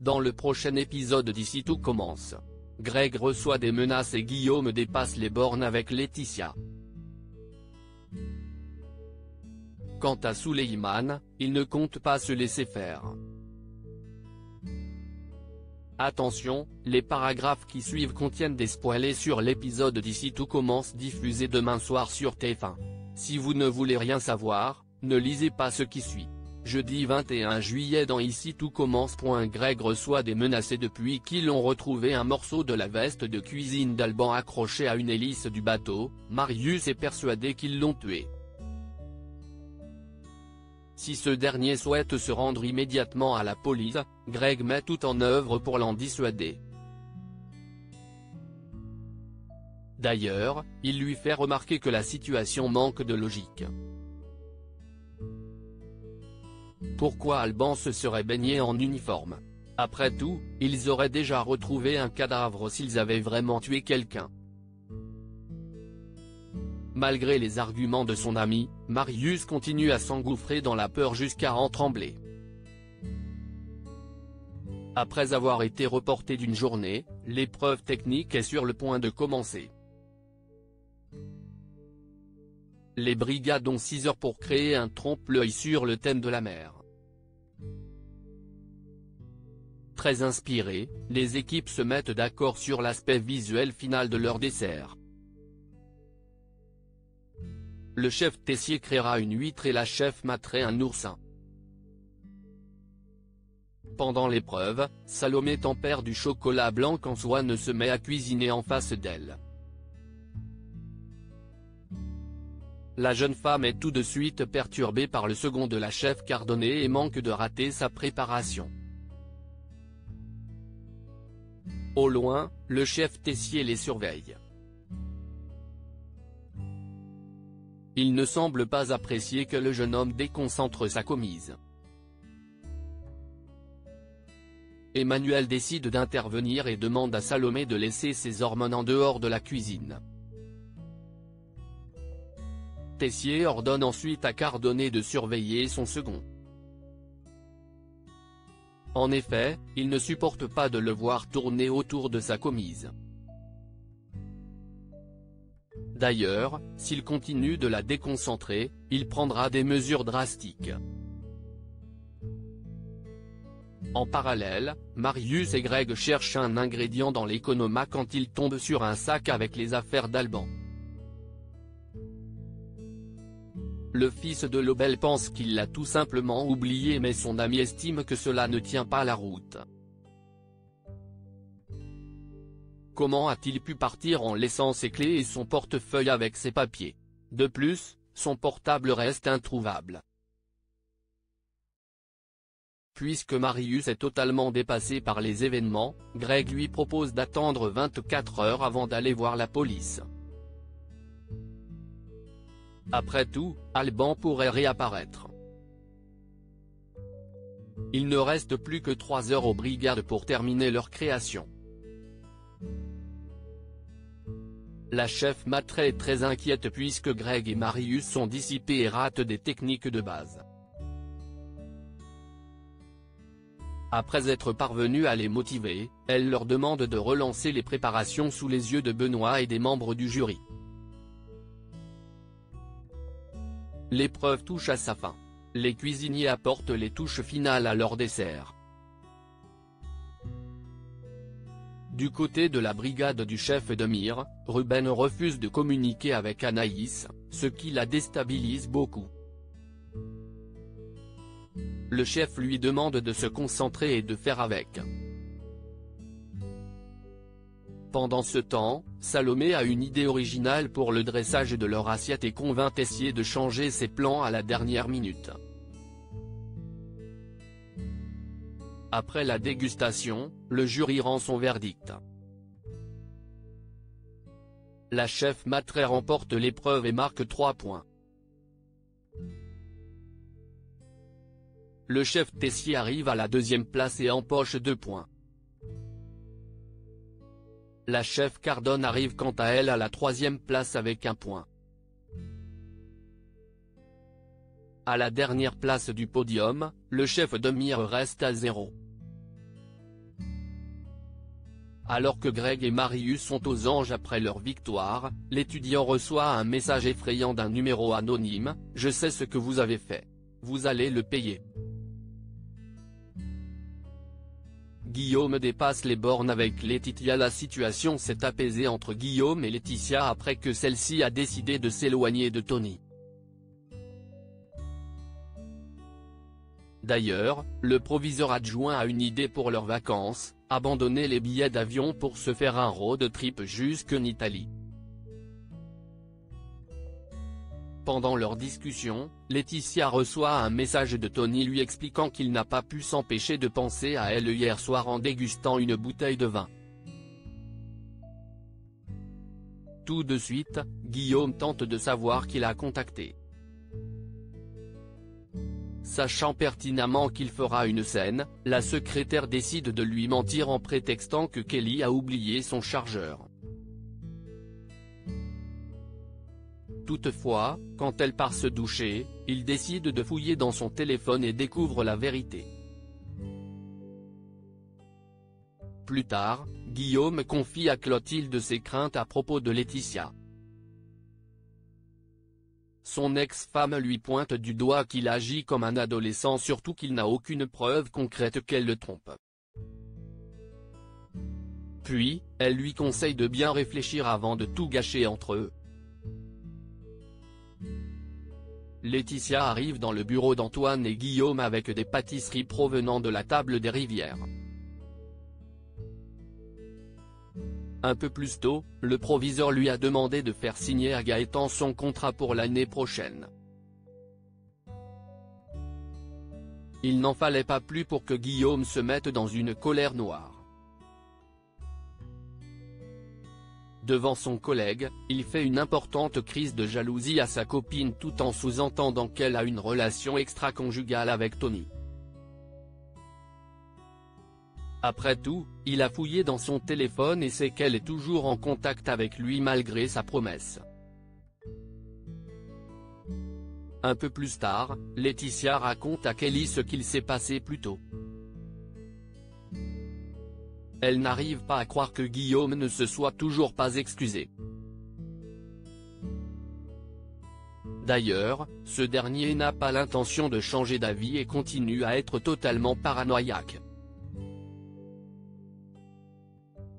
Dans le prochain épisode d'Ici tout commence, Greg reçoit des menaces et Guillaume dépasse les bornes avec Laetitia. Quant à Souleyman, il ne compte pas se laisser faire. Attention, les paragraphes qui suivent contiennent des spoilers sur l'épisode d'Ici tout commence diffusé demain soir sur TF1. Si vous ne voulez rien savoir, ne lisez pas ce qui suit. Jeudi 21 juillet dans Ici tout commence. Greg reçoit des menaces depuis qu'ils ont retrouvé un morceau de la veste de cuisine d'Alban accroché à une hélice du bateau. Marius est persuadé qu'ils l'ont tué. Si ce dernier souhaite se rendre immédiatement à la police, Greg met tout en œuvre pour l'en dissuader. D'ailleurs, il lui fait remarquer que la situation manque de logique. Pourquoi Alban se serait baigné en uniforme? Après tout, ils auraient déjà retrouvé un cadavre s'ils avaient vraiment tué quelqu'un. Malgré les arguments de son ami, Marius continue à s'engouffrer dans la peur jusqu'à en trembler. Après avoir été reporté d'une journée, l'épreuve technique est sur le point de commencer. Les brigades ont 6 heures pour créer un trompe-l'œil sur le thème de la mer. Très inspirées, les équipes se mettent d'accord sur l'aspect visuel final de leur dessert. Le chef Tessier créera une huître et la chef Matré un oursin. Pendant l'épreuve, Salomé tempère du chocolat blanc quand Swan se met à cuisiner en face d'elle. La jeune femme est tout de suite perturbée par le second de la chef Cardonnet et manque de rater sa préparation. Au loin, le chef Tessier les surveille. Il ne semble pas apprécier que le jeune homme déconcentre sa commise. Emmanuel décide d'intervenir et demande à Salomé de laisser ses hormones en dehors de la cuisine. Tessier ordonne ensuite à Cardonnet de surveiller son second. En effet, il ne supporte pas de le voir tourner autour de sa commise. D'ailleurs, s'il continue de la déconcentrer, il prendra des mesures drastiques. En parallèle, Marius et Greg cherchent un ingrédient dans l'économa quand ils tombent sur un sac avec les affaires d'Alban. Le fils de Lobel pense qu'il l'a tout simplement oublié mais son ami estime que cela ne tient pas la route. Comment a-t-il pu partir en laissant ses clés et son portefeuille avec ses papiers? De plus, son portable reste introuvable. Puisque Marius est totalement dépassé par les événements, Greg lui propose d'attendre 24 heures avant d'aller voir la police. Après tout, Alban pourrait réapparaître. Il ne reste plus que 3 heures aux brigades pour terminer leur création. La chef Matré est très inquiète puisque Greg et Marius sont dissipés et ratent des techniques de base. Après être parvenue à les motiver, elle leur demande de relancer les préparations sous les yeux de Benoît et des membres du jury. L'épreuve touche à sa fin. Les cuisiniers apportent les touches finales à leur dessert. Du côté de la brigade du chef Demir, Ruben refuse de communiquer avec Anaïs, ce qui la déstabilise beaucoup. Le chef lui demande de se concentrer et de faire avec. Pendant ce temps, Salomé a une idée originale pour le dressage de leur assiette et convainc Tessier de changer ses plans à la dernière minute. Après la dégustation, le jury rend son verdict. La chef Matré remporte l'épreuve et marque 3 points. Le chef Tessier arrive à la 2e place et empoche 2 points. La chef Cardonne arrive quant à elle à la 3e place avec 1 point. À la dernière place du podium, le chef Demir reste à 0. Alors que Greg et Marius sont aux anges après leur victoire, l'étudiant reçoit un message effrayant d'un numéro anonyme: « Je sais ce que vous avez fait. Vous allez le payer. » Guillaume dépasse les bornes avec Laetitia. La situation s'est apaisée entre Guillaume et Laetitia après que celle-ci a décidé de s'éloigner de Tony. D'ailleurs, le proviseur adjoint a une idée pour leurs vacances: abandonner les billets d'avion pour se faire un road trip jusqu'en Italie. Pendant leur discussion, Laetitia reçoit un message de Tony lui expliquant qu'il n'a pas pu s'empêcher de penser à elle hier soir en dégustant une bouteille de vin. Tout de suite, Guillaume tente de savoir qui l'a contacté. Sachant pertinemment qu'il fera une scène, la secrétaire décide de lui mentir en prétextant que Kelly a oublié son chargeur. Toutefois, quand elle part se doucher, il décide de fouiller dans son téléphone et découvre la vérité. Plus tard, Guillaume confie à Clotilde ses craintes à propos de Laetitia. Son ex-femme lui pointe du doigt qu'il agit comme un adolescent, surtout qu'il n'a aucune preuve concrète qu'elle le trompe. Puis, elle lui conseille de bien réfléchir avant de tout gâcher entre eux. Laetitia arrive dans le bureau d'Antoine et Guillaume avec des pâtisseries provenant de la table des Rivières. Un peu plus tôt, le proviseur lui a demandé de faire signer à Gaëtan son contrat pour l'année prochaine. Il n'en fallait pas plus pour que Guillaume se mette dans une colère noire. Devant son collègue, il fait une importante crise de jalousie à sa copine tout en sous-entendant qu'elle a une relation extra-conjugale avec Tony. Après tout, il a fouillé dans son téléphone et sait qu'elle est toujours en contact avec lui malgré sa promesse. Un peu plus tard, Laetitia raconte à Kelly ce qu'il s'est passé plus tôt. Elle n'arrive pas à croire que Guillaume ne se soit toujours pas excusé. D'ailleurs, ce dernier n'a pas l'intention de changer d'avis et continue à être totalement paranoïaque.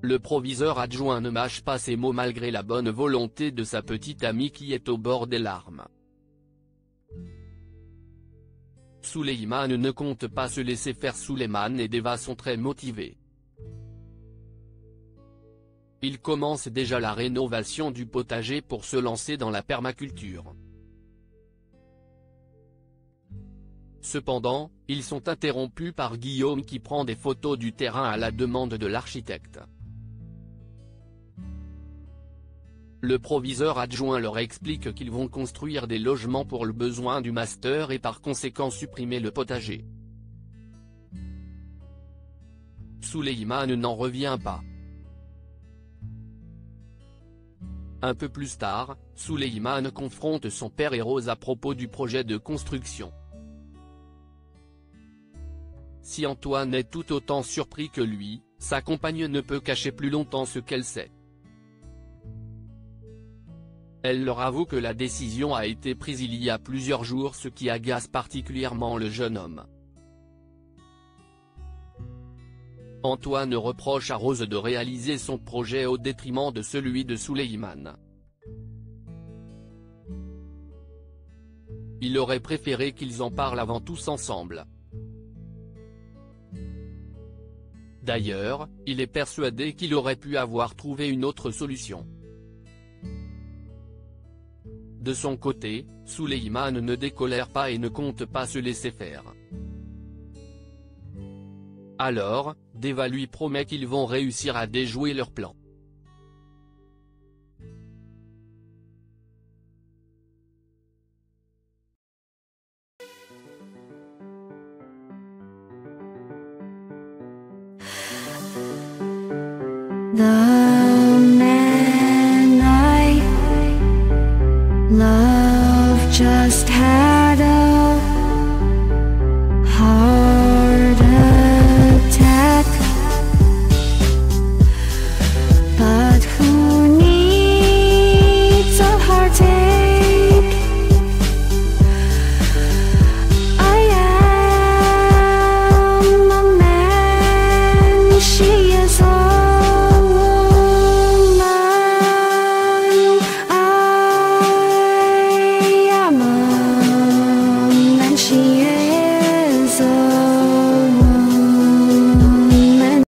Le proviseur adjoint ne mâche pas ses mots malgré la bonne volonté de sa petite amie qui est au bord des larmes. Souleymane ne compte pas se laisser faire. Souleymane et Deva sont très motivés. Ils commencent déjà la rénovation du potager pour se lancer dans la permaculture. Cependant, ils sont interrompus par Guillaume qui prend des photos du terrain à la demande de l'architecte. Le proviseur adjoint leur explique qu'ils vont construire des logements pour le besoin du master et par conséquent supprimer le potager. Souleymane n'en revient pas. Un peu plus tard, Souleymane confronte son père et Rose à propos du projet de construction. Si Antoine est tout autant surpris que lui, sa compagne ne peut cacher plus longtemps ce qu'elle sait. Elle leur avoue que la décision a été prise il y a plusieurs jours, ce qui agace particulièrement le jeune homme. Antoine reproche à Rose de réaliser son projet au détriment de celui de Souleymane. Il aurait préféré qu'ils en parlent avant tous ensemble. D'ailleurs, il est persuadé qu'il aurait pu avoir trouvé une autre solution. De son côté, Souleymane ne décolère pas et ne compte pas se laisser faire. Alors, Deva lui promet qu'ils vont réussir à déjouer leur plan. The man I love just had a heart